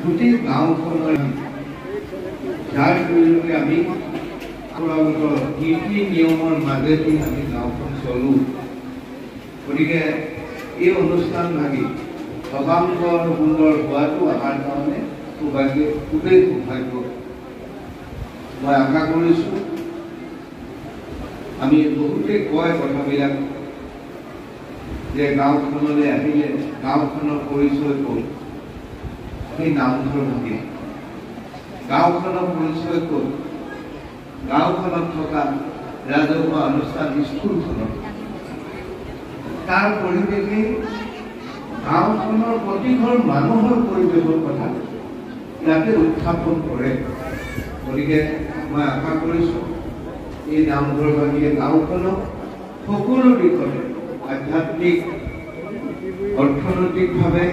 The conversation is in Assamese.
গোটেই গাঁওখনৰ যাৰ জৰিয়তে আমি আপোনালোকৰ নীতি নিয়মৰ মাজেদি আমি গাঁওখন চলোঁ। গতিকে এই অনুষ্ঠান ভাগি সবাংকৰ সুন্দৰ হোৱাটো আমাৰ কাৰণে খুবেই সৌভাগ্য। মই আশা কৰিছোঁ আমি বহুতে কয় কথাবিলাক যে গাঁওখনলৈ আহিলে গাঁওখনৰ পৰিচয় ক'ত, সেই নামঘৰ ভাগি গাঁওখনৰ পৰিচয় ক'ত, গাঁওখনত থকা ৰাজহুৱা অনুষ্ঠান স্কুলখনত তাৰ পৰিৱেশে গাঁওখনৰ প্ৰতিঘৰ মানুহৰ পৰিৱেশৰ কথা ইয়াতে উত্থাপন কৰে। গতিকে মই আশা কৰিছোঁ এই নামঘৰ ভাগিয়ে গাঁওখনক সকলো দিশতে আধ্যাত্মিক অৰ্থনৈতিকভাৱে